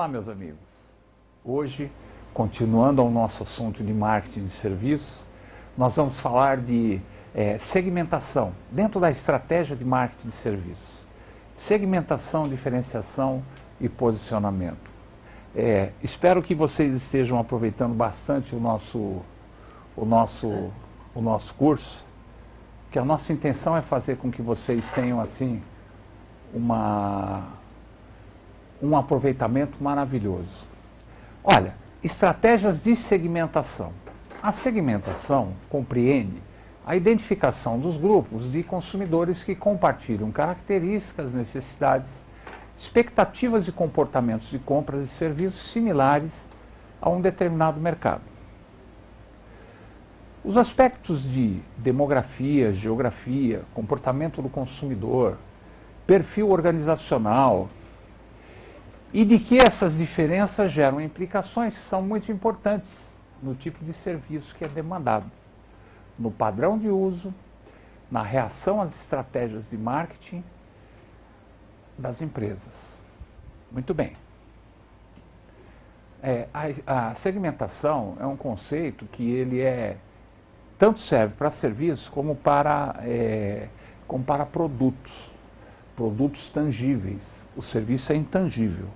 Olá, meus amigos. Hoje, continuando ao nosso assunto de marketing de serviços, nós vamos falar de segmentação dentro da estratégia de marketing de serviços. Segmentação, diferenciação e posicionamento. Espero que vocês estejam aproveitando bastante o nosso curso, que a nossa intenção é fazer com que vocês tenham assim um aproveitamento maravilhoso. Olha, estratégias de segmentação. A segmentação compreende a identificação dos grupos de consumidores que compartilham características, necessidades, expectativas e comportamentos de compras e serviços similares a um determinado mercado. Os aspectos de demografia, geografia, comportamento do consumidor, perfil organizacional e de que essas diferenças geram implicações são muito importantes no tipo de serviço que é demandado, no padrão de uso, na reação às estratégias de marketing das empresas. Muito bem. A segmentação é um conceito que ele tanto serve para serviços como para produtos tangíveis. O serviço é intangível.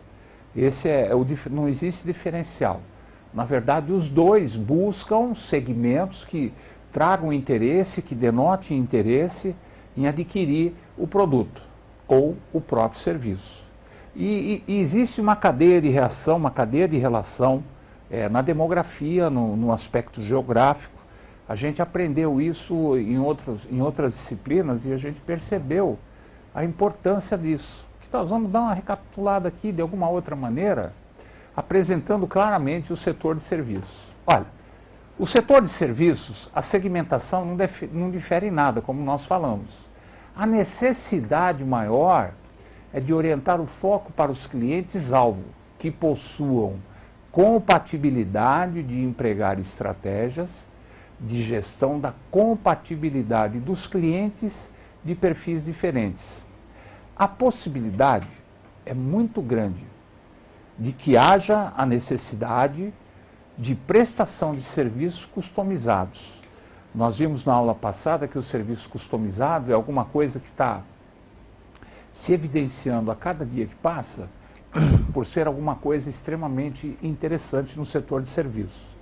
Não existe diferencial. Na verdade, os dois buscam segmentos que tragam interesse, que denotem interesse em adquirir o produto ou o próprio serviço. E existe uma cadeia de reação, uma cadeia de relação na demografia, no aspecto geográfico. A gente aprendeu isso em outras disciplinas e a gente percebeu a importância disso. Nós vamos dar uma recapitulada aqui de alguma outra maneira, apresentando claramente o setor de serviços. Olha, o setor de serviços, a segmentação não difere em nada, como nós falamos. A necessidade maior é de orientar o foco para os clientes-alvo, que possuam compatibilidade de empregar estratégias de gestão da compatibilidade dos clientes de perfis diferentes. A possibilidade é muito grande de que haja a necessidade de prestação de serviços customizados. Nós vimos na aula passada que o serviço customizado é alguma coisa que está se evidenciando a cada dia que passa por ser alguma coisa extremamente interessante no setor de serviços.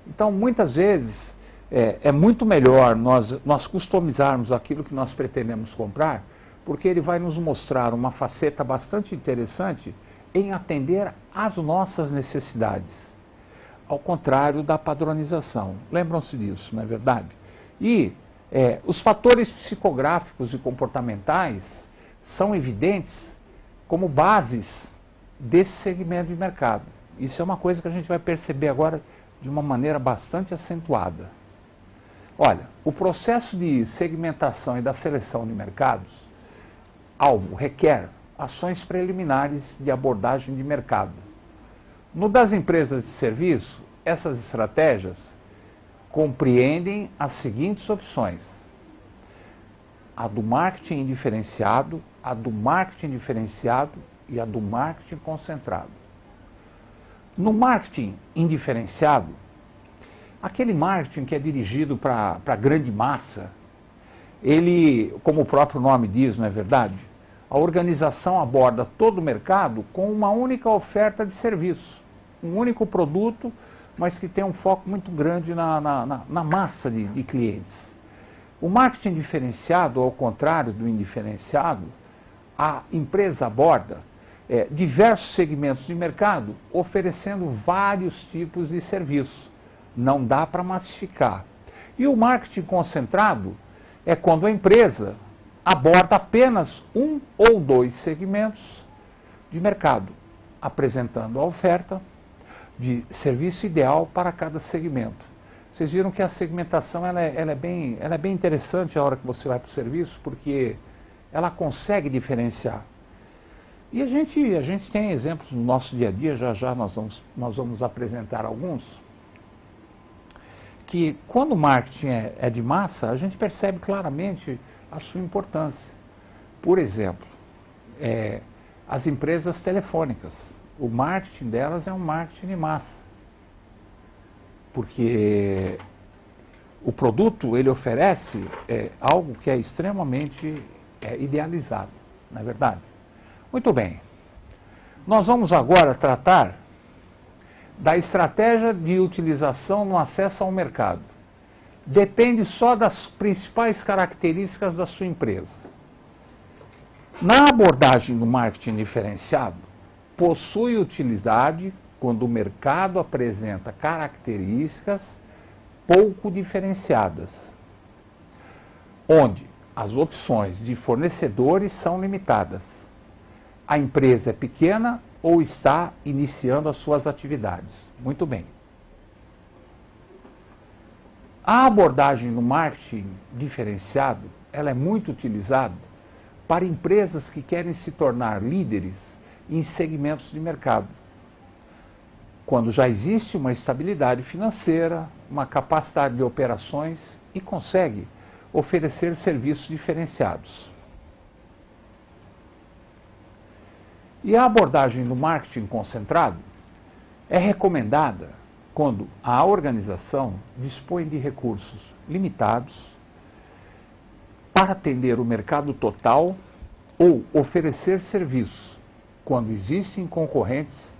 Então, muitas vezes, é muito melhor nós customizarmos aquilo que nós pretendemos comprar, porque ele vai nos mostrar uma faceta bastante interessante em atender às nossas necessidades, ao contrário da padronização. Lembram-se disso, não é verdade? E os fatores psicográficos e comportamentais são evidentes como bases desse segmento de mercado. Isso é uma coisa que a gente vai perceber agora de uma maneira bastante acentuada. Olha, o processo de segmentação e da seleção de mercados alvo requer ações preliminares de abordagem de mercado. No das empresas de serviço, essas estratégias compreendem as seguintes opções: a do marketing indiferenciado, a do marketing diferenciado e a do marketing concentrado. No marketing indiferenciado, aquele marketing que é dirigido para a grande massa, ele, como o próprio nome diz, não é verdade? A organização aborda todo o mercado com uma única oferta de serviço, um único produto, mas que tem um foco muito grande na massa de clientes. O marketing diferenciado, ao contrário do indiferenciado, a empresa aborda diversos segmentos de mercado, oferecendo vários tipos de serviços. Não dá para massificar. E o marketing concentrado é quando a empresa aborda apenas um ou dois segmentos de mercado, apresentando a oferta de serviço ideal para cada segmento. Vocês viram que a segmentação ela é bem interessante a hora que você vai para o serviço, porque ela consegue diferenciar. E a gente tem exemplos no nosso dia a dia, já nós vamos apresentar alguns, que quando o marketing é de massa, a gente percebe claramente a sua importância. Por exemplo, as empresas telefônicas. o marketing delas é um marketing de massa. Porque o produto, ele oferece algo que é extremamente idealizado, não é verdade? Muito bem. Nós vamos agora tratar da estratégia de utilização no acesso ao mercado. Depende só das principais características da sua empresa. Na abordagem do marketing diferenciado, possui utilidade quando o mercado apresenta características pouco diferenciadas, onde as opções de fornecedores são limitadas. A empresa é pequena ou está iniciando as suas atividades. Muito bem. A abordagem do marketing diferenciado, ela é muito utilizada para empresas que querem se tornar líderes em segmentos de mercado, quando já existe uma estabilidade financeira, uma capacidade de operações e consegue oferecer serviços diferenciados. E a abordagem do marketing concentrado é recomendada quando a organização dispõe de recursos limitados para atender o mercado total ou oferecer serviços, quando existem concorrentes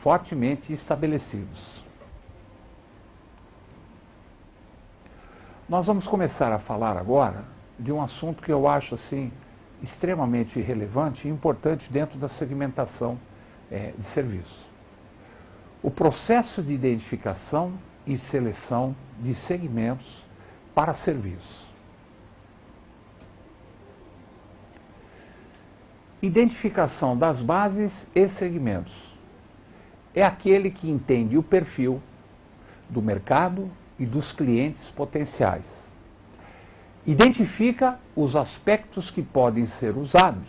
fortemente estabelecidos. Nós vamos começar a falar agora de um assunto que eu acho assim extremamente relevante e importante dentro da segmentação de serviços. O processo de identificação e seleção de segmentos para serviços. Identificação das bases e segmentos. É aquele que entende o perfil do mercado e dos clientes potenciais. Identifica os aspectos que podem ser usados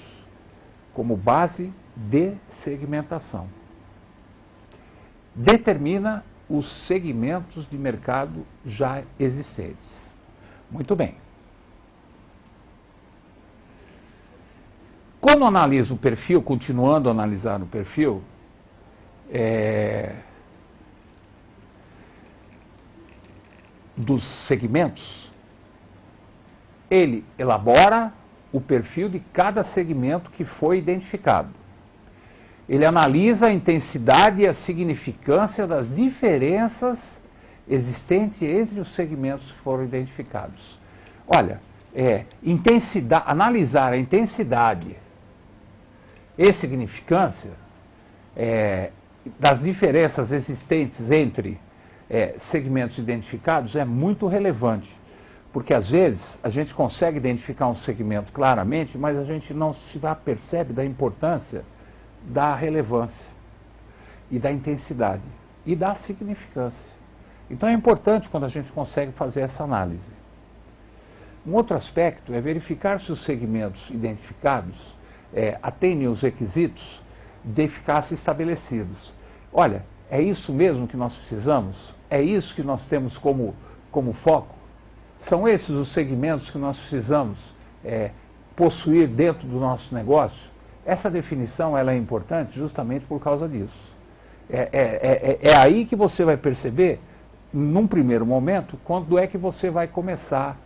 como base de segmentação. Determina os segmentos de mercado já existentes. Muito bem. Quando analisa o perfil, continuando a analisar o perfil, dos segmentos, ele elabora o perfil de cada segmento que foi identificado. Ele analisa a intensidade e a significância das diferenças existentes entre os segmentos que foram identificados. Olha, analisar a intensidade e significância das diferenças existentes entre segmentos identificados é muito relevante, porque às vezes a gente consegue identificar um segmento claramente, mas a gente não se apercebe da importância, da relevância e da intensidade e da significância. Então é importante quando a gente consegue fazer essa análise. Um outro aspecto é verificar se os segmentos identificados atendem os requisitos de eficácia estabelecidos. Olha, é isso mesmo que nós precisamos? É isso que nós temos como foco? São esses os segmentos que nós precisamos possuir dentro do nosso negócio? Essa definição ela é importante justamente por causa disso. É aí que você vai perceber, num primeiro momento, quando é que você vai começar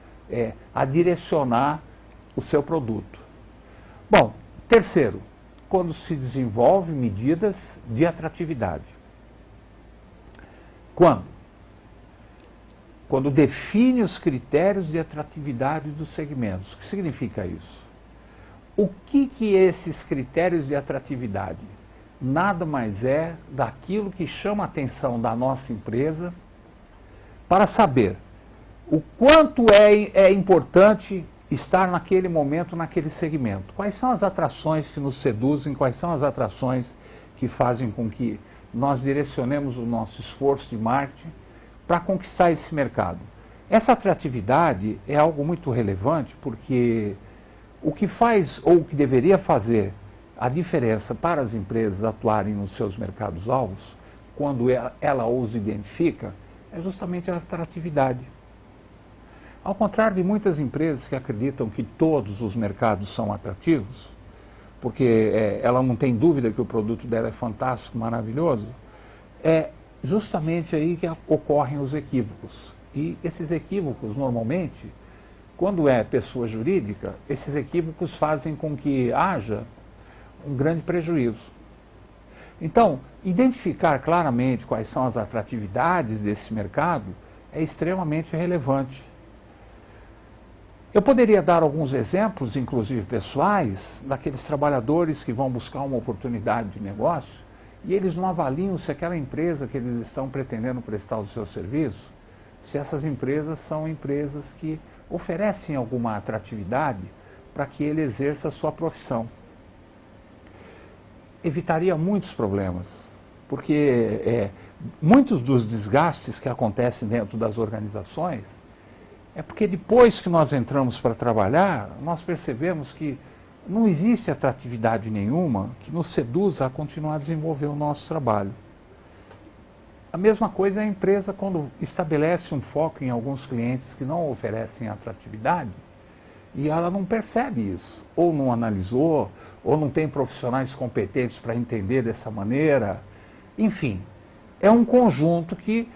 a direcionar o seu produto. Bom, terceiro, quando se desenvolve medidas de atratividade. Quando define os critérios de atratividade dos segmentos. O que significa isso? O que esses critérios de atratividade? Nada mais é daquilo que chama a atenção da nossa empresa para saber o quanto é importante estar naquele momento, naquele segmento. Quais são as atrações que nos seduzem, quais são as atrações que fazem com que nós direcionemos o nosso esforço de marketing para conquistar esse mercado. Essa atratividade é algo muito relevante porque o que faz ou o que deveria fazer a diferença para as empresas atuarem nos seus mercados-alvos, quando ela os identifica, é justamente a atratividade. Ao contrário de muitas empresas que acreditam que todos os mercados são atrativos, porque ela não tem dúvida que o produto dela é fantástico, maravilhoso, é justamente aí que ocorrem os equívocos. E esses equívocos, normalmente, quando é pessoa jurídica, esses equívocos fazem com que haja um grande prejuízo. Então, identificar claramente quais são as atratividades desse mercado é extremamente relevante. Eu poderia dar alguns exemplos, inclusive pessoais, daqueles trabalhadores que vão buscar uma oportunidade de negócio e eles não avaliam se aquela empresa que eles estão pretendendo prestar o seu serviço, se essas empresas são empresas que oferecem alguma atratividade para que ele exerça a sua profissão. Evitaria muitos problemas, porque muitos dos desgastes que acontecem dentro das organizações é porque depois que nós entramos para trabalhar, nós percebemos que não existe atratividade nenhuma que nos seduza a continuar a desenvolver o nosso trabalho. A mesma coisa é a empresa quando estabelece um foco em alguns clientes que não oferecem atratividade e ela não percebe isso, ou não analisou, ou não tem profissionais competentes para entender dessa maneira. Enfim, é um conjunto que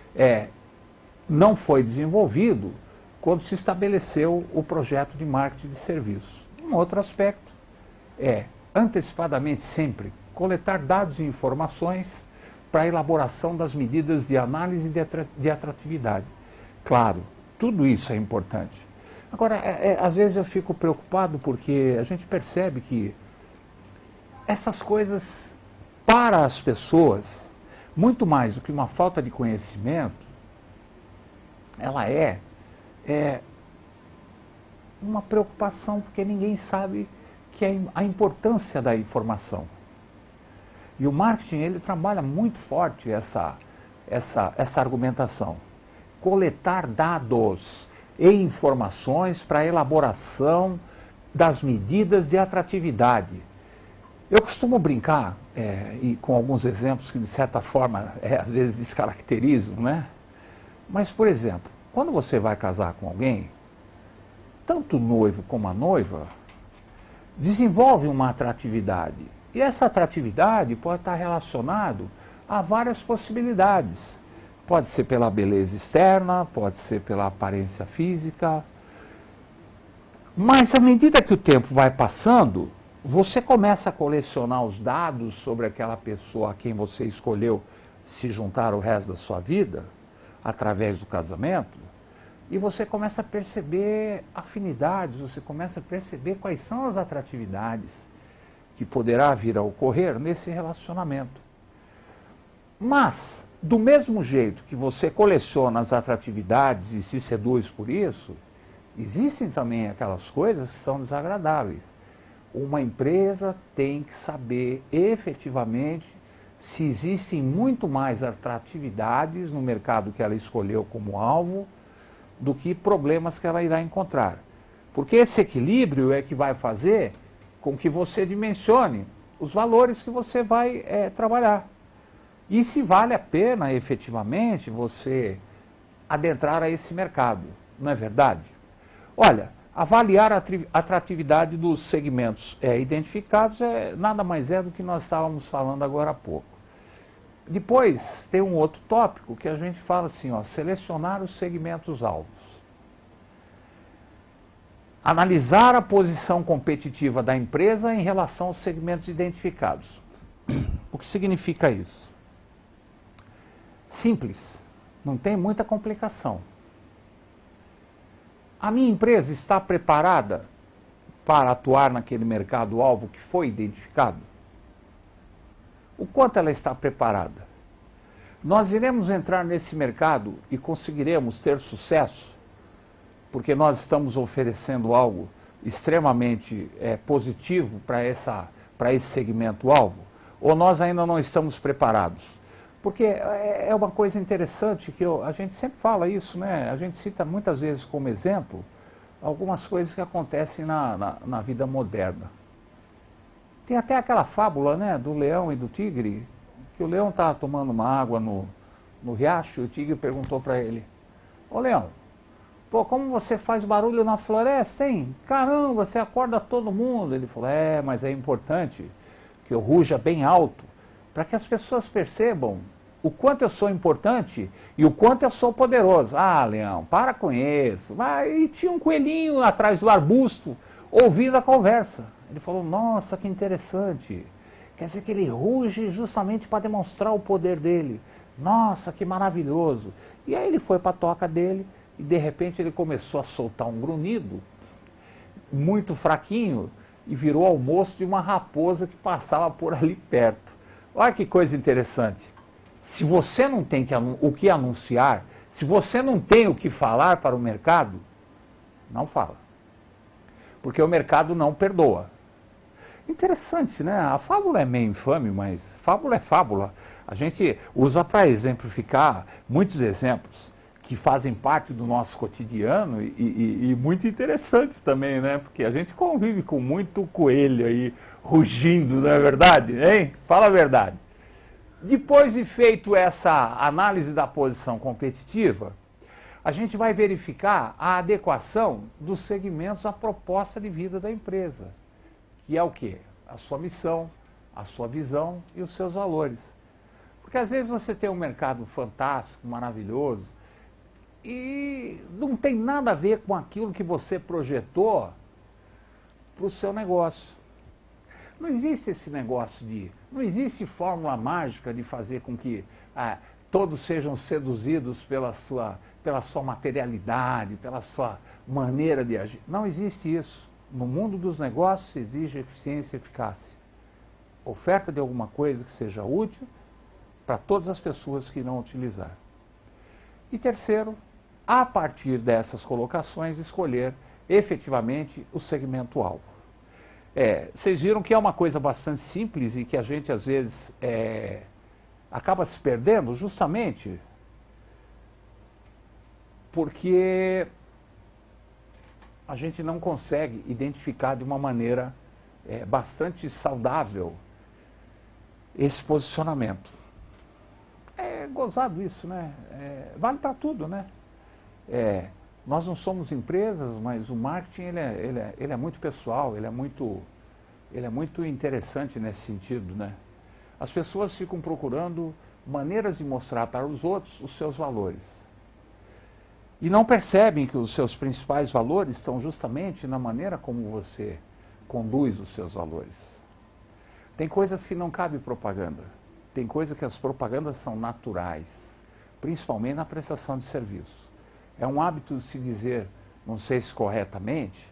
não foi desenvolvido quando se estabeleceu o projeto de marketing de serviços. Um outro aspecto é, antecipadamente sempre, coletar dados e informações para a elaboração das medidas de análise de atratividade. Claro, tudo isso é importante. Agora, às vezes eu fico preocupado porque a gente percebe que essas coisas, para as pessoas, muito mais do que uma falta de conhecimento, ela é uma preocupação, porque ninguém sabe que é a importância da informação. E o marketing, ele trabalha muito forte essa argumentação. Coletar dados e informações para a elaboração das medidas de atratividade. Eu costumo brincar, e com alguns exemplos que de certa forma às vezes descaracterizam, né? Mas, por exemplo, quando você vai casar com alguém, tanto o noivo como a noiva desenvolvem uma atratividade. E essa atratividade pode estar relacionada a várias possibilidades. Pode ser pela beleza externa, pode ser pela aparência física. Mas à medida que o tempo vai passando, você começa a colecionar os dados sobre aquela pessoa a quem você escolheu se juntar o resto da sua vida, através do casamento, e você começa a perceber afinidades, você começa a perceber quais são as atratividades que poderá vir a ocorrer nesse relacionamento. Mas, do mesmo jeito que você coleciona as atratividades e se seduz por isso, existem também aquelas coisas que são desagradáveis. Uma empresa tem que saber efetivamente se existem muito mais atratividades no mercado que ela escolheu como alvo do que problemas que ela irá encontrar. Porque esse equilíbrio é que vai fazer com que você dimensione os valores que você vai trabalhar. E se vale a pena, efetivamente, você adentrar a esse mercado, não é verdade? Olha, avaliar a atratividade dos segmentos identificados nada mais é do que nós estávamos falando agora há pouco. Depois, tem um outro tópico que a gente fala assim, selecionar os segmentos-alvos. Analisar a posição competitiva da empresa em relação aos segmentos identificados. O que significa isso? Simples, não tem muita complicação. A minha empresa está preparada para atuar naquele mercado-alvo que foi identificado? O quanto ela está preparada? Nós iremos entrar nesse mercado e conseguiremos ter sucesso, porque nós estamos oferecendo algo extremamente positivo para esse segmento-alvo? Ou nós ainda não estamos preparados? Porque é uma coisa interessante que a gente sempre fala isso, né? A gente cita muitas vezes como exemplo algumas coisas que acontecem na vida moderna. Tem até aquela fábula, né, do leão e do tigre, que o leão estava tomando uma água no riacho e o tigre perguntou para ele: ô leão, Pô, como você faz barulho na floresta, hein? Caramba, você acorda todo mundo. Ele falou, mas é importante que eu ruja bem alto, para que as pessoas percebam o quanto eu sou importante e o quanto eu sou poderoso. Ah, Leão, para com isso. E tinha um coelhinho atrás do arbusto, ouvindo a conversa. Ele falou, nossa, que interessante. Quer dizer que ele ruge justamente para demonstrar o poder dele. Nossa, que maravilhoso. E aí ele foi para a toca dele e de repente ele começou a soltar um grunhido muito fraquinho e virou almoço de uma raposa que passava por ali perto. Olha que coisa interessante. Se você não tem o que anunciar, se você não tem o que falar para o mercado, não fala. Porque o mercado não perdoa. Interessante, né? A fábula é meio infame, mas fábula é fábula. A gente usa para exemplificar muitos exemplos que fazem parte do nosso cotidiano e muito interessantes também, né? Porque a gente convive com muito coelho aí rugindo, não é verdade? Hein? Fala a verdade. Depois de feito essa análise da posição competitiva, a gente vai verificar a adequação dos segmentos à proposta de vida da empresa, que é o quê? A sua missão, a sua visão e os seus valores. Porque às vezes você tem um mercado fantástico, maravilhoso, e não tem nada a ver com aquilo que você projetou para o seu negócio. Não existe esse negócio não existe fórmula mágica de fazer com que todos sejam seduzidos pela sua materialidade, pela sua maneira de agir. Não existe isso. No mundo dos negócios se exige eficiência e eficácia. Oferta de alguma coisa que seja útil para todas as pessoas que irão utilizar. E terceiro, a partir dessas colocações, escolher efetivamente o segmento-alvo. Vocês viram que é uma coisa bastante simples e que a gente às vezes acaba se perdendo justamente porque a gente não consegue identificar de uma maneira bastante saudável esse posicionamento. É gozado isso, né? Vale para tudo, né? Nós não somos empresas, mas o marketing ele é muito pessoal, ele é muito interessante nesse sentido, né? As pessoas ficam procurando maneiras de mostrar para os outros os seus valores. E não percebem que os seus principais valores estão justamente na maneira como você conduz os seus valores. Tem coisas que não cabe propaganda. Tem coisas que as propagandas são naturais, principalmente na prestação de serviço. É um hábito de se dizer, não sei se corretamente,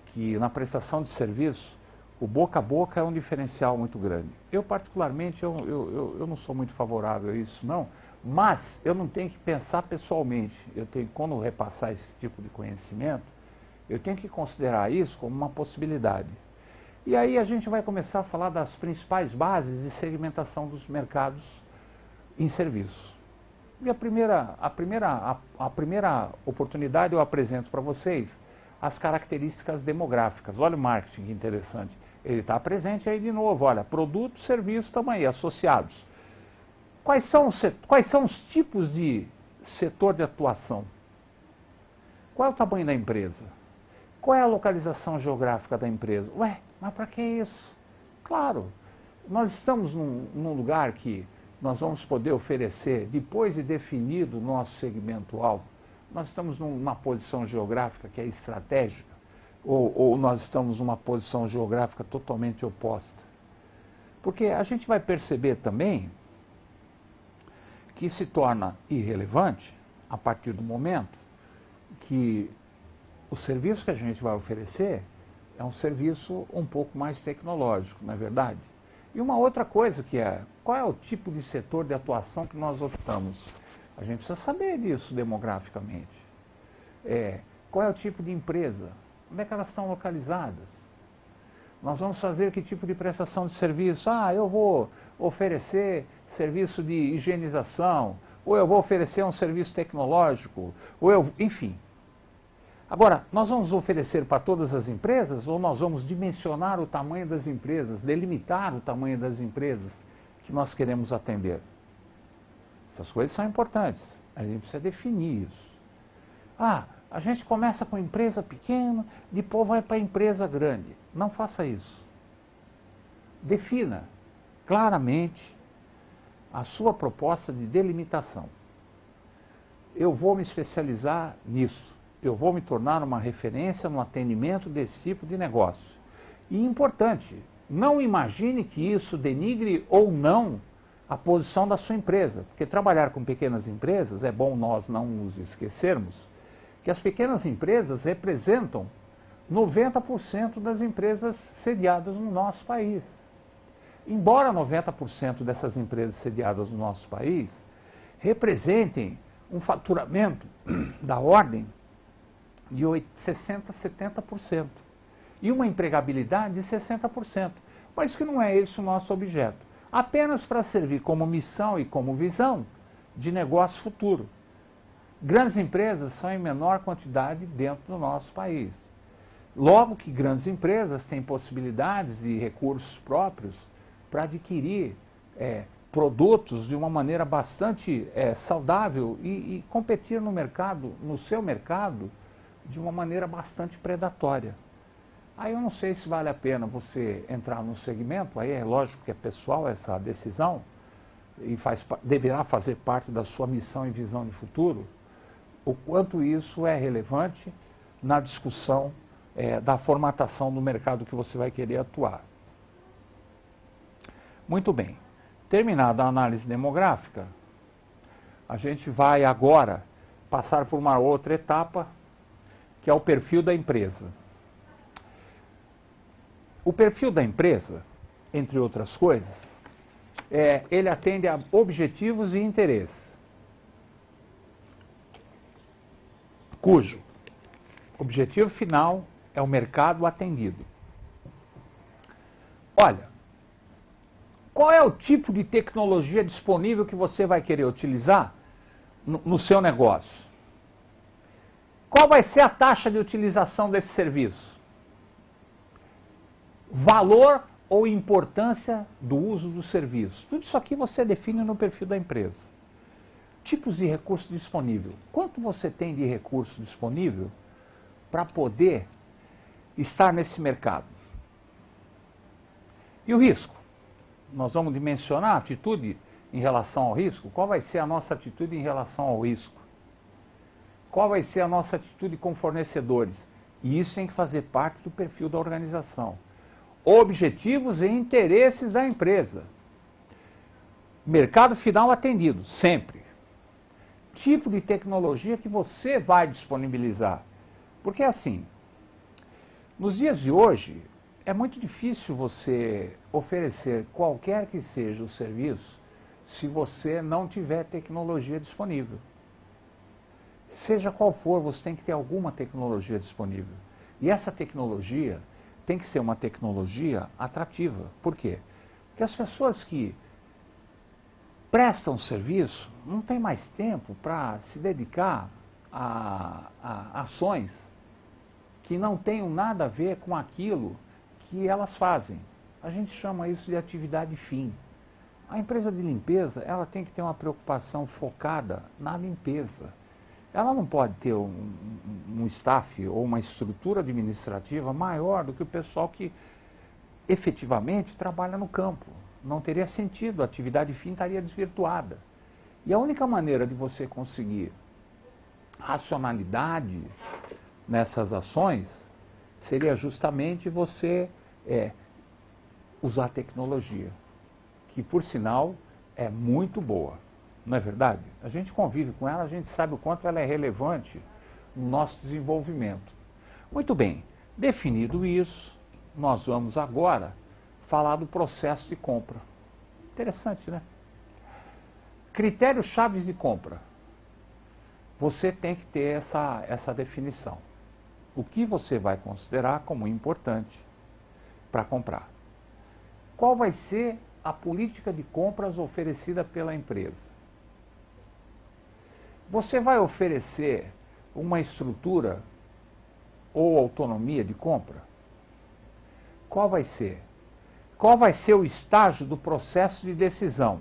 que na prestação de serviço, o boca a boca é um diferencial muito grande. Eu, particularmente, eu não sou muito favorável a isso, não, mas eu não tenho que pensar pessoalmente. Quando repassar esse tipo de conhecimento, eu tenho que considerar isso como uma possibilidade. E aí a gente vai começar a falar das principais bases de segmentação dos mercados em serviços. E a primeira oportunidade eu apresento para vocês as características demográficas. Olha o marketing, que interessante. Ele está presente aí de novo. Olha, produto, serviço, estamos aí, associados. Quais são os tipos de setor de atuação? Qual é o tamanho da empresa? Qual é a localização geográfica da empresa? Ué, mas para que isso? Claro, nós estamos num lugar que nós vamos poder oferecer, depois de definido o nosso segmento-alvo, nós estamos numa posição geográfica que é estratégica, ou nós estamos numa posição geográfica totalmente oposta. Porque a gente vai perceber também que se torna irrelevante, a partir do momento que o serviço que a gente vai oferecer é um serviço um pouco mais tecnológico, não é verdade? E uma outra coisa que qual é o tipo de setor de atuação que nós optamos? A gente precisa saber disso demograficamente. Qual é o tipo de empresa? Onde é que elas estão localizadas? Nós vamos fazer que tipo de prestação de serviço? Eu vou oferecer serviço de higienização, ou eu vou oferecer um serviço tecnológico, enfim. Agora, nós vamos oferecer para todas as empresas ou nós vamos dimensionar o tamanho das empresas, delimitar o tamanho das empresas que nós queremos atender? Essas coisas são importantes. A gente precisa definir isso. A gente começa com empresa pequena, depois vai para a empresa grande. Não faça isso. Defina claramente a sua proposta de delimitação. Eu vou me especializar nisso. Eu vou me tornar uma referência no atendimento desse tipo de negócio. E importante, não imagine que isso denigre ou não a posição da sua empresa. Porque trabalhar com pequenas empresas, é bom nós não nos esquecermos, que as pequenas empresas representam 90% das empresas sediadas no nosso país. Embora 90% dessas empresas sediadas no nosso país representem um faturamento da ordem de 60%, 70% e uma empregabilidade de 60%. Mas que não é esse o nosso objeto. Apenas para servir como missão e como visão de negócio futuro. Grandes empresas são em menor quantidade dentro do nosso país. Logo que grandes empresas têm possibilidades de recursos próprios para adquirir produtos de uma maneira bastante saudável e competir no mercado, no seu mercado, de uma maneira bastante predatória. Aí eu não sei se vale a pena você entrar no segmento, aí é lógico que é pessoal essa decisão e deverá fazer parte da sua missão e visão de futuro, o quanto isso é relevante na discussão da formatação do mercado que você vai querer atuar. Muito bem. Terminada a análise demográfica, a gente vai agora passar por uma outra etapa, que é o perfil da empresa. O perfil da empresa, entre outras coisas, ele atende a objetivos e interesses, cujo objetivo final é o mercado atendido. Olha, qual é o tipo de tecnologia disponível que você vai querer utilizar no seu negócio? Qual vai ser a taxa de utilização desse serviço? Valor ou importância do uso do serviço? Tudo isso aqui você define no perfil da empresa. Tipos de recurso disponível. Quanto você tem de recurso disponível para poder estar nesse mercado? E o risco? Nós vamos dimensionar a atitude em relação ao risco. Qual vai ser a nossa atitude em relação ao risco? Qual vai ser a nossa atitude com fornecedores? E isso tem que fazer parte do perfil da organização. Objetivos e interesses da empresa. Mercado final atendido, sempre. Tipo de tecnologia que você vai disponibilizar. Porque assim, nos dias de hoje, é muito difícil você oferecer qualquer que seja o serviço se você não tiver tecnologia disponível. Seja qual for, você tem que ter alguma tecnologia disponível. E essa tecnologia tem que ser uma tecnologia atrativa. Por quê? Porque as pessoas que prestam serviço não têm mais tempo para se dedicar a ações que não tenham nada a ver com aquilo que elas fazem. A gente chama isso de atividade fim. A empresa de limpeza, ela tem que ter uma preocupação focada na limpeza. Ela não pode ter um staff ou uma estrutura administrativa maior do que o pessoal que efetivamente trabalha no campo. Não teria sentido, a atividade fim estaria desvirtuada. E a única maneira de você conseguir racionalidade nessas ações seria justamente você usar tecnologia, que por sinal é muito boa, não é verdade? A gente convive com ela, a gente sabe o quanto ela é relevante no nosso desenvolvimento. Muito bem, definido isso, nós vamos agora falar do processo de compra. Interessante, né? Critérios chaves de compra. Você tem que ter essa definição. O que você vai considerar como importante para comprar? Qual vai ser a política de compras oferecida pela empresa? Você vai oferecer uma estrutura ou autonomia de compra? Qual vai ser? Qual vai ser o estágio do processo de decisão?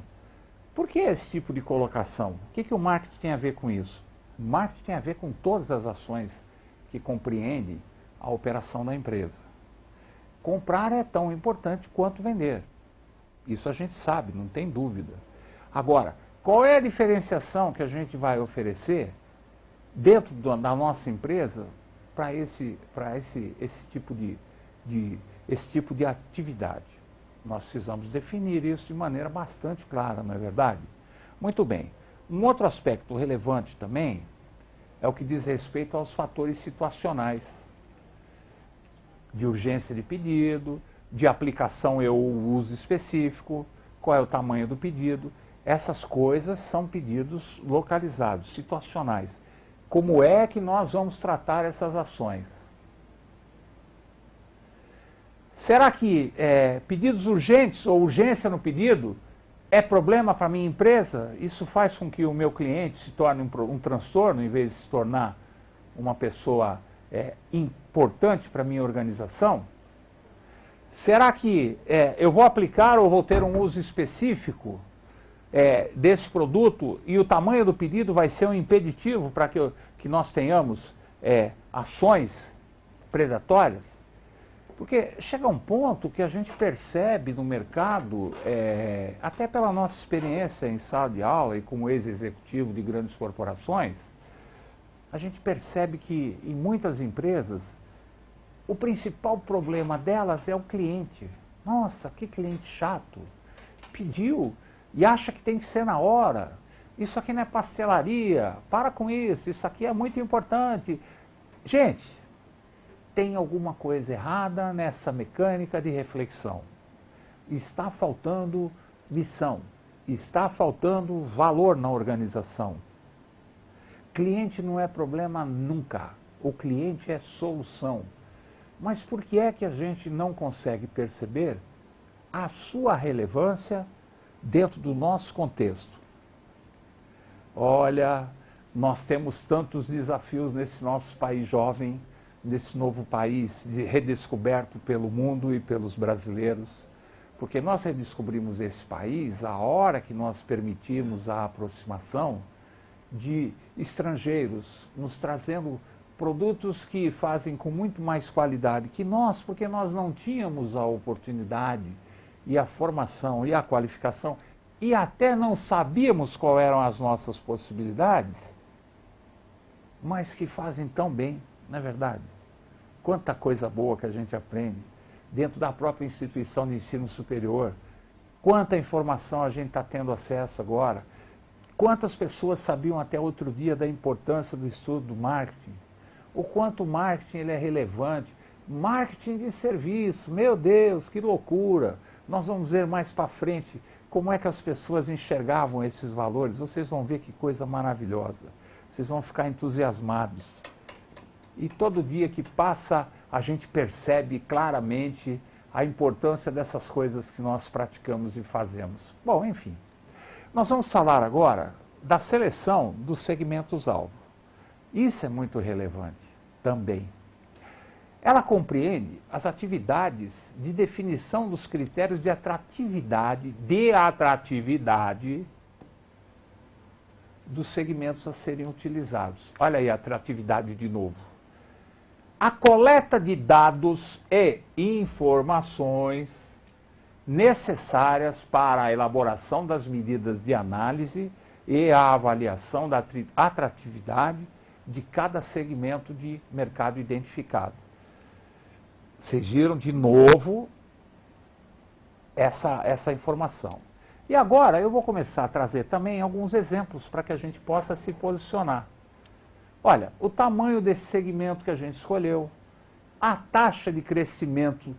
Por que esse tipo de colocação? O que o marketing tem a ver com isso? Marketing tem a ver com todas as ações que compreendem a operação da empresa. Comprar é tão importante quanto vender. Isso a gente sabe, não tem dúvida. Agora, qual é a diferenciação que a gente vai oferecer dentro da nossa empresa para esse tipo de atividade? Nós precisamos definir isso de maneira bastante clara, não é verdade? Muito bem. Um outro aspecto relevante também é o que diz respeito aos fatores situacionais, de urgência de pedido, de aplicação e uso específico, qual é o tamanho do pedido. Essas coisas são pedidos localizados, situacionais. Como é que nós vamos tratar essas ações? Será que pedidos urgentes ou urgência no pedido é problema para a minha empresa? Isso faz com que o meu cliente se torne um transtorno, em vez de se tornar uma pessoa importante para a minha organização? Será que eu vou aplicar ou vou ter um uso específico desse produto e o tamanho do pedido vai ser um impeditivo para que nós tenhamos ações predatórias? Porque chega um ponto que a gente percebe no mercado, até pela nossa experiência em sala de aula e como ex-executivo de grandes corporações, a gente percebe que em muitas empresas o principal problema delas é o cliente. Nossa, que cliente chato. Pediu e acha que tem que ser na hora. Isso aqui não é pastelaria. Para com isso. Isso aqui é muito importante. Gente, tem alguma coisa errada nessa mecânica de reflexão. Está faltando missão. Está faltando valor na organização. Cliente não é problema nunca. O cliente é solução. Mas por que é que a gente não consegue perceber a sua relevância dentro do nosso contexto? Olha, nós temos tantos desafios nesse nosso país jovem, nesse novo país redescoberto pelo mundo e pelos brasileiros, porque nós redescobrimos esse país a hora que nós permitimos a aproximação de estrangeiros, nos trazendo produtos que fazem com muito mais qualidade que nós, porque nós não tínhamos a oportunidade e a formação e a qualificação e até não sabíamos quais eram as nossas possibilidades, mas que fazem tão bem, não é verdade? Quanta coisa boa que a gente aprende dentro da própria instituição de ensino superior, quanta informação a gente está tendo acesso agora, quantas pessoas sabiam até outro dia da importância do estudo do marketing, o quanto o marketing ele é relevante, marketing de serviço, meu Deus, que loucura! Nós vamos ver mais para frente como é que as pessoas enxergavam esses valores, vocês vão ver que coisa maravilhosa, vocês vão ficar entusiasmados. E todo dia que passa, a gente percebe claramente a importância dessas coisas que nós praticamos e fazemos. Bom, enfim, nós vamos falar agora da seleção dos segmentos-alvo. Isso é muito relevante também. Ela compreende as atividades de definição dos critérios de atratividade dos segmentos a serem utilizados. Olha aí a atratividade de novo. A coleta de dados e informações necessárias para a elaboração das medidas de análise e a avaliação da atratividade de cada segmento de mercado identificado. Vocês viram de novo essa informação. E agora eu vou começar a trazer também alguns exemplos para que a gente possa se posicionar. Olha, o tamanho desse segmento que a gente escolheu, a taxa de crescimento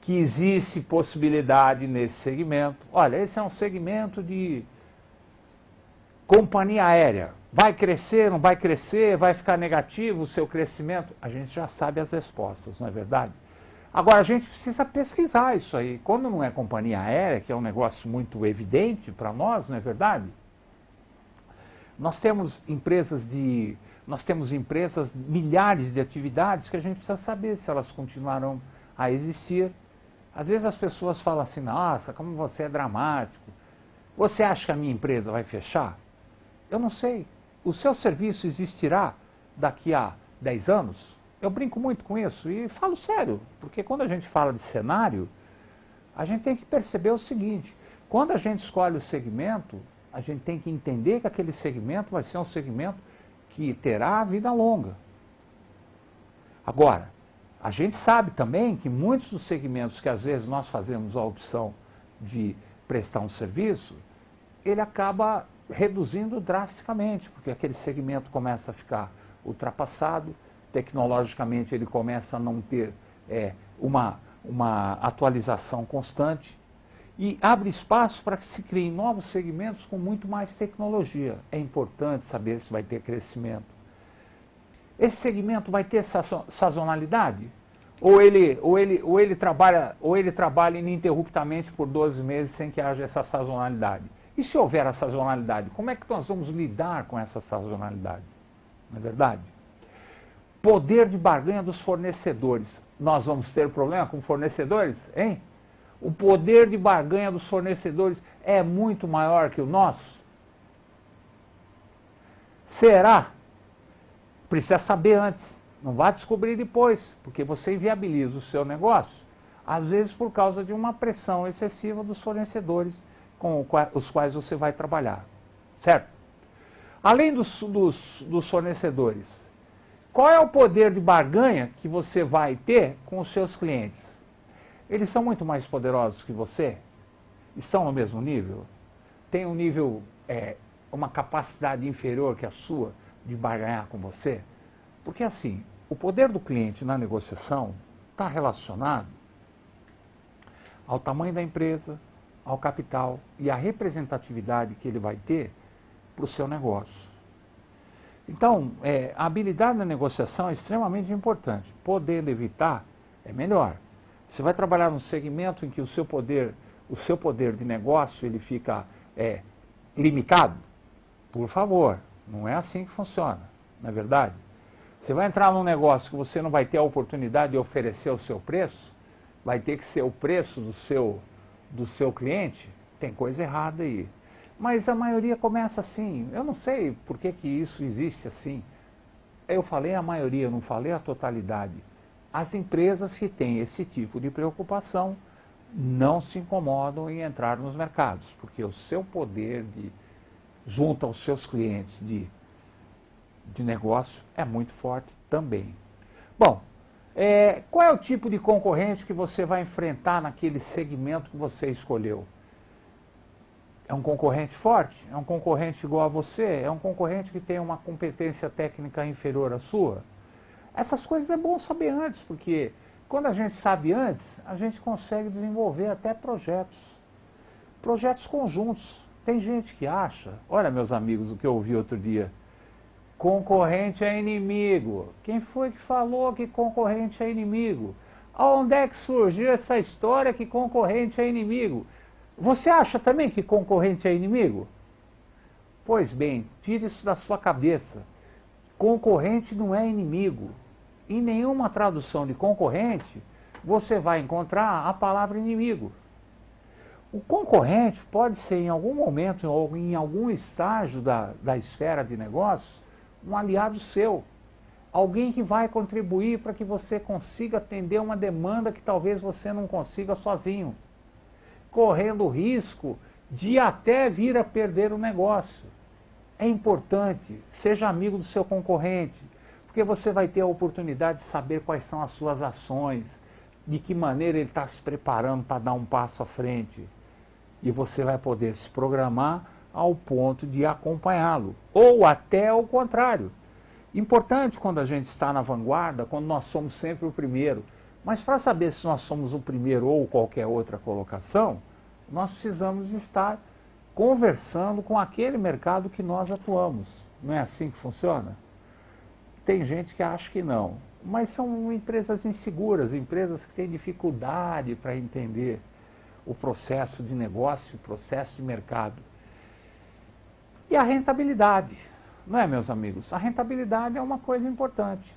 que existe possibilidade nesse segmento. Olha, esse é um segmento de companhia aérea. Vai crescer, não vai crescer, vai ficar negativo o seu crescimento? A gente já sabe as respostas, não é verdade? Agora, a gente precisa pesquisar isso aí. Quando não é companhia aérea, que é um negócio muito evidente para nós, não é verdade? Nós temos empresas, milhares de atividades que a gente precisa saber se elas continuarão a existir. Às vezes as pessoas falam assim, nossa, como você é dramático. Você acha que a minha empresa vai fechar? Eu não sei. o seu serviço existirá daqui a 10 anos? Eu brinco muito com isso e falo sério, porque quando a gente fala de cenário, a gente tem que perceber o seguinte: quando a gente escolhe o segmento, a gente tem que entender que aquele segmento vai ser um segmento que terá vida longa. Agora, a gente sabe também que muitos dos segmentos que às vezes nós fazemos a opção de prestar um serviço, ele acaba reduzindo drasticamente, porque aquele segmento começa a ficar ultrapassado, tecnologicamente ele começa a não ter uma atualização constante e abre espaço para que se criem novos segmentos com muito mais tecnologia. É importante saber se vai ter crescimento. Esse segmento vai ter sazonalidade? Ou ele trabalha ininterruptamente por 12 meses sem que haja essa sazonalidade? E se houver a sazonalidade, como é que nós vamos lidar com essa sazonalidade? Não é verdade? Poder de barganha dos fornecedores. Nós vamos ter problema com fornecedores, hein? O poder de barganha dos fornecedores é muito maior que o nosso? Será? Precisa saber antes. Não vá descobrir depois, porque você inviabiliza o seu negócio, às vezes por causa de uma pressão excessiva dos fornecedores com os quais você vai trabalhar. Certo? Além dos fornecedores, qual é o poder de barganha que você vai ter com os seus clientes? Eles são muito mais poderosos que você? Estão no mesmo nível? Tem um nível, uma capacidade inferior que a sua de barganhar com você? Porque assim, o poder do cliente na negociação está relacionado ao tamanho da empresa, ao capital e à representatividade que ele vai ter para o seu negócio. Então, a habilidade na negociação é extremamente importante. Poder evitar é melhor. Você vai trabalhar num segmento em que o seu poder de negócio ele fica limitado? Por favor, não é assim que funciona, não é verdade? Você vai entrar num negócio que você não vai ter a oportunidade de oferecer o seu preço, vai ter que ser o preço do seu cliente, tem coisa errada aí. Mas a maioria começa assim. Eu não sei por que isso existe assim. Eu falei a maioria, eu não falei a totalidade. As empresas que têm esse tipo de preocupação não se incomodam em entrar nos mercados, porque o seu poder junto aos seus clientes de negócio é muito forte também. Bom, qual é o tipo de concorrente que você vai enfrentar naquele segmento que você escolheu? É um concorrente forte? É um concorrente igual a você? É um concorrente que tem uma competência técnica inferior à sua? Essas coisas é bom saber antes, porque quando a gente sabe antes, a gente consegue desenvolver até projetos conjuntos. Tem gente que acha, olha meus amigos, o que eu ouvi outro dia, concorrente é inimigo. Quem foi que falou que concorrente é inimigo? Onde é que surgiu essa história que concorrente é inimigo? Você acha também que concorrente é inimigo? Pois bem, tire isso da sua cabeça. Concorrente não é inimigo. Em nenhuma tradução de concorrente, você vai encontrar a palavra inimigo. O concorrente pode ser em algum momento ou em algum estágio da esfera de negócios, um aliado seu. Alguém que vai contribuir para que você consiga atender uma demanda que talvez você não consiga sozinho, correndo o risco de até vir a perder o negócio. É importante, seja amigo do seu concorrente, porque você vai ter a oportunidade de saber quais são as suas ações, de que maneira ele está se preparando para dar um passo à frente. E você vai poder se programar ao ponto de acompanhá-lo, ou até ao contrário. Importante quando a gente está na vanguarda, quando nós somos sempre o primeiro. Mas para saber se nós somos o primeiro ou qualquer outra colocação, nós precisamos estar conversando com aquele mercado que nós atuamos. Não é assim que funciona? Tem gente que acha que não, mas são empresas inseguras, empresas que têm dificuldade para entender o processo de negócio, o processo de mercado. E a rentabilidade, não é, meus amigos? A rentabilidade é uma coisa importante.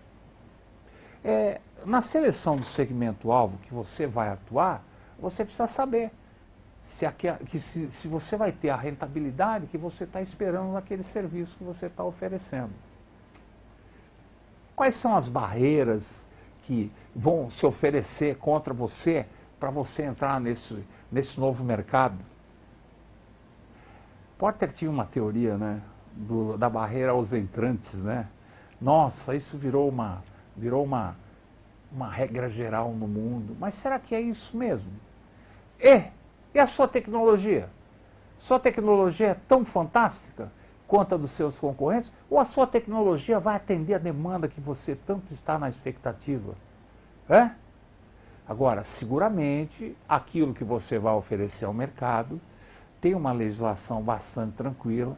Na seleção do segmento-alvo que você vai atuar, você precisa saber se você vai ter a rentabilidade que você está esperando naquele serviço que você está oferecendo. Quais são as barreiras que vão se oferecer contra você para você entrar nesse novo mercado? Porter tinha uma teoria, né, da barreira aos entrantes, né? Nossa, isso virou uma regra geral no mundo. Mas será que é isso mesmo? E a sua tecnologia? Sua tecnologia é tão fantástica quanto a dos seus concorrentes? Ou a sua tecnologia vai atender a demanda que você tanto está na expectativa? Agora, seguramente, aquilo que você vai oferecer ao mercado tem uma legislação bastante tranquila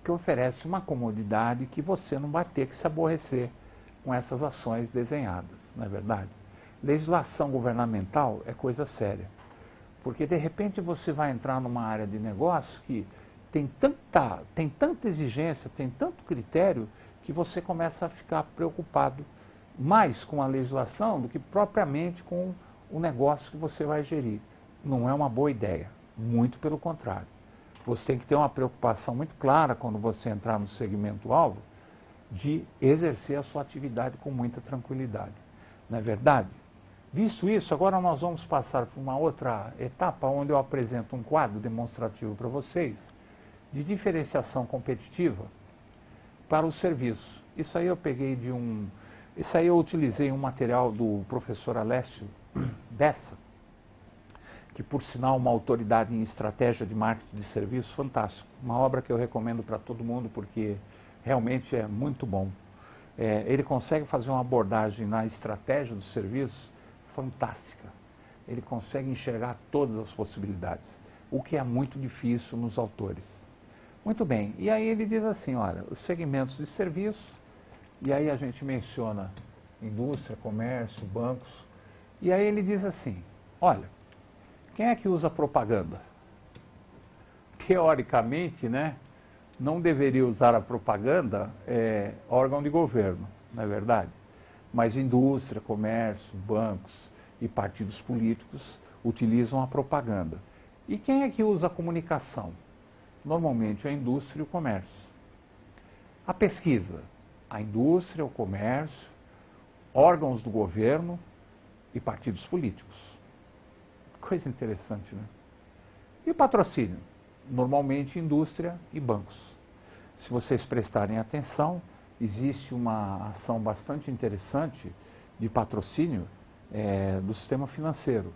que oferece uma comodidade que você não vai ter que se aborrecer com essas ações desenhadas, não é verdade? Legislação governamental é coisa séria, porque de repente você vai entrar numa área de negócio que tem tanta exigência, tem tanto critério, que você começa a ficar preocupado mais com a legislação do que propriamente com o negócio que você vai gerir. Não é uma boa ideia, muito pelo contrário. Você tem que ter uma preocupação muito clara quando você entrar no segmento-alvo de exercer a sua atividade com muita tranquilidade. Não é verdade? Visto isso, agora nós vamos passar por uma outra etapa onde eu apresento um quadro demonstrativo para vocês de diferenciação competitiva para o serviço. Isso aí eu peguei isso aí eu utilizei um material do professor Alessio Bessa, que por sinal é uma autoridade em estratégia de marketing de serviço fantástico. Uma obra que eu recomendo para todo mundo porque realmente é muito bom. Ele consegue fazer uma abordagem na estratégia do serviço fantástica. Ele consegue enxergar todas as possibilidades, o que é muito difícil nos autores. Muito bem, e aí ele diz assim, olha, os segmentos de serviço, e aí a gente menciona indústria, comércio, bancos, e aí ele diz assim, olha, quem é que usa propaganda? Teoricamente, né, não deveria usar a propaganda órgão de governo, não é verdade? Mas indústria, comércio, bancos e partidos políticos utilizam a propaganda. E quem é que usa a comunicação? Normalmente a indústria e o comércio. A pesquisa, a indústria, o comércio, órgãos do governo e partidos políticos. Coisa interessante, né? E o patrocínio? Normalmente indústria e bancos. Se vocês prestarem atenção, existe uma ação bastante interessante de patrocínio do sistema financeiro.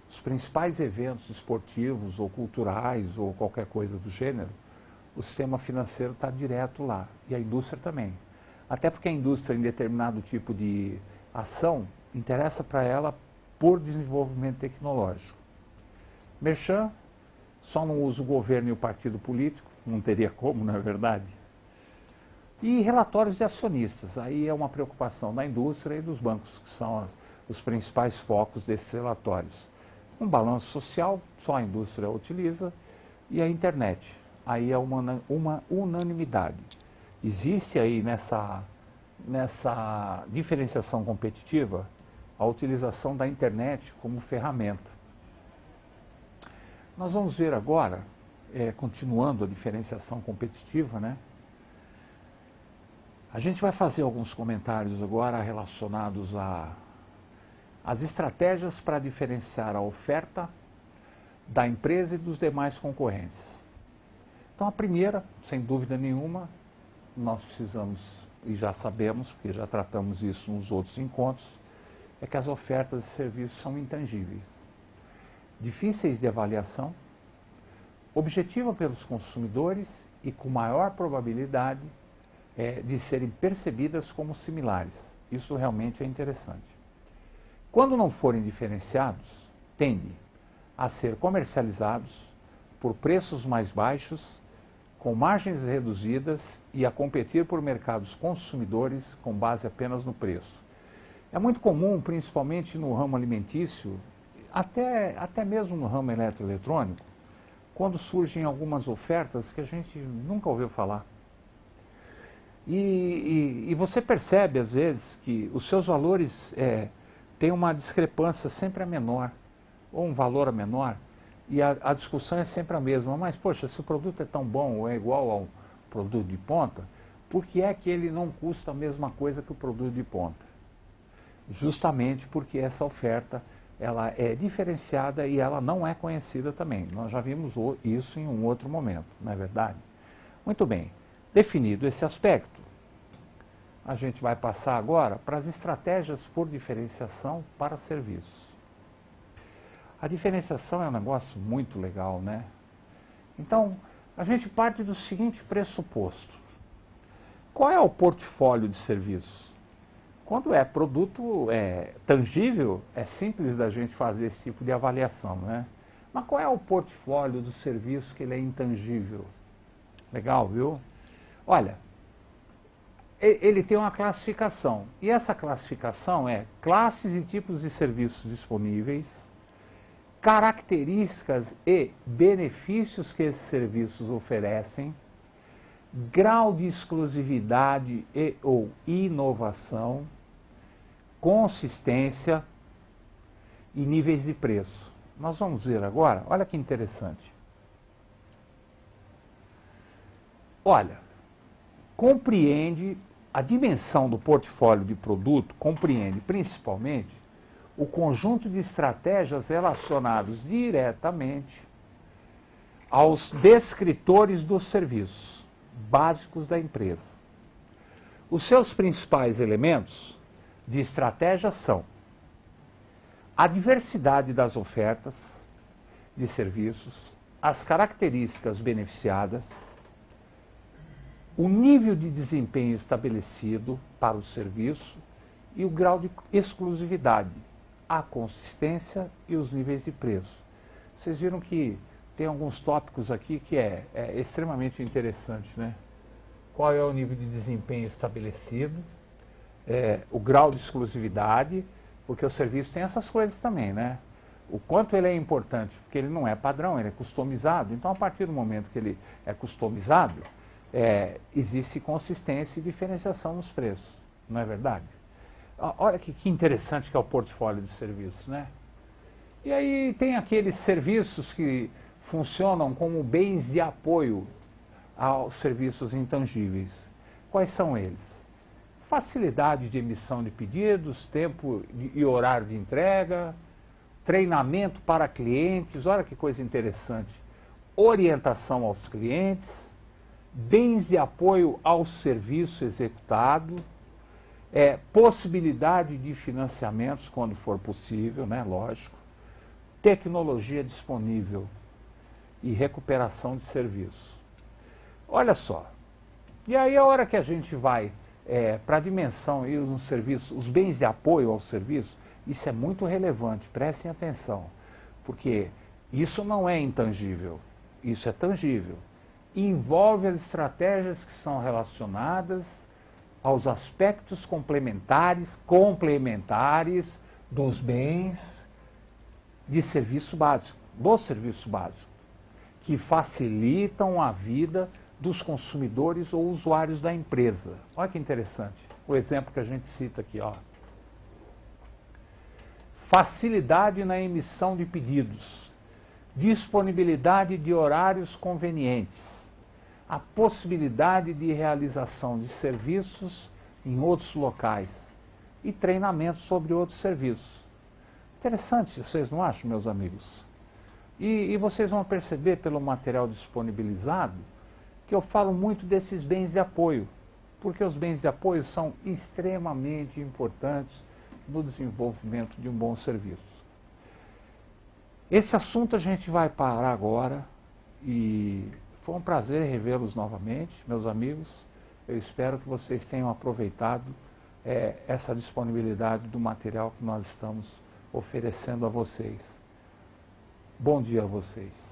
Os principais eventos esportivos ou culturais ou qualquer coisa do gênero, o sistema financeiro está direto lá, e a indústria também. Até porque a indústria, em determinado tipo de ação, interessa para ela por desenvolvimento tecnológico. Merchan, só não usa o governo e o partido político, não teria como, não é verdade? E relatórios de acionistas, aí é uma preocupação da indústria e dos bancos, que são os principais focos desses relatórios. Um balanço social, só a indústria utiliza, e a internet, aí é uma unanimidade. Existe aí nessa diferenciação competitiva a utilização da internet como ferramenta. Nós vamos ver agora, continuando a diferenciação competitiva, né? A gente vai fazer alguns comentários agora relacionados às estratégias para diferenciar a oferta da empresa e dos demais concorrentes. Então, a primeira, sem dúvida nenhuma, nós precisamos, e já sabemos, porque já tratamos isso nos outros encontros, é que as ofertas de serviços são intangíveis, difíceis de avaliação, objetiva pelos consumidores e com maior probabilidade de serem percebidas como similares. Isso realmente é interessante. Quando não forem diferenciados, tendem a ser comercializados por preços mais baixos, com margens reduzidas e a competir por mercados consumidores com base apenas no preço. É muito comum, principalmente no ramo alimentício, até mesmo no ramo eletroeletrônico, quando surgem algumas ofertas que a gente nunca ouviu falar. E você percebe, às vezes, que os seus valores têm uma discrepância sempre a menor, ou um valor a menor, E a discussão é sempre a mesma, mas poxa, se o produto é tão bom ou é igual ao produto de ponta, por que é que ele não custa a mesma coisa que o produto de ponta? Justamente porque essa oferta ela é diferenciada e ela não é conhecida também. Nós já vimos isso em um outro momento, não é verdade? Muito bem, definido esse aspecto, a gente vai passar agora para as estratégias por diferenciação para serviços. A diferenciação é um negócio muito legal, né? Então, a gente parte do seguinte pressuposto. Qual é o portfólio de serviços? Quando é produto tangível, é simples da gente fazer esse tipo de avaliação, né? Mas qual é o portfólio do serviço que ele é intangível? Legal, viu? Olha, ele tem uma classificação. E essa classificação é classes e tipos de serviços disponíveis, características e benefícios que esses serviços oferecem, grau de exclusividade e ou inovação, consistência e níveis de preço. Nós vamos ver agora, olha que interessante. Olha, compreende a dimensão do portfólio de produto, compreende principalmente o conjunto de estratégias relacionados diretamente aos descritores dos serviços básicos da empresa. Os seus principais elementos de estratégia são a diversidade das ofertas de serviços, as características beneficiadas, o nível de desempenho estabelecido para o serviço e o grau de exclusividade, a consistência e os níveis de preço. Vocês viram que tem alguns tópicos aqui que é extremamente interessante, né? Qual é o nível de desempenho estabelecido, o grau de exclusividade, porque o serviço tem essas coisas também, né? O quanto ele é importante, porque ele não é padrão, ele é customizado. Então, a partir do momento que ele é customizado, existe consistência e diferenciação nos preços, não é verdade? Olha que interessante que é o portfólio de serviços, né? E aí tem aqueles serviços que funcionam como bens de apoio aos serviços intangíveis. Quais são eles? Facilidade de emissão de pedidos, tempo e horário de entrega, treinamento para clientes, olha que coisa interessante, orientação aos clientes, bens de apoio ao serviço executado, possibilidade de financiamentos quando for possível, né, lógico, tecnologia disponível e recuperação de serviço. Olha só, e aí a hora que a gente vai para a dimensão e os serviços, os bens de apoio ao serviço, isso é muito relevante, prestem atenção, porque isso não é intangível, isso é tangível. Envolve as estratégias que são relacionadas aos aspectos complementares dos bens de serviço básico, que facilitam a vida dos consumidores ou usuários da empresa. Olha que interessante, o exemplo que a gente cita aqui, ó. Facilidade na emissão de pedidos, disponibilidade de horários convenientes, a possibilidade de realização de serviços em outros locais e treinamento sobre outros serviços. Interessante, vocês não acham, meus amigos? E vocês vão perceber pelo material disponibilizado que eu falo muito desses bens de apoio, porque os bens de apoio são extremamente importantes no desenvolvimento de um bom serviço. Esse assunto a gente vai parar agora e foi um prazer revê-los novamente, meus amigos. Eu espero que vocês tenham aproveitado essa disponibilidade do material que nós estamos oferecendo a vocês. Bom dia a vocês.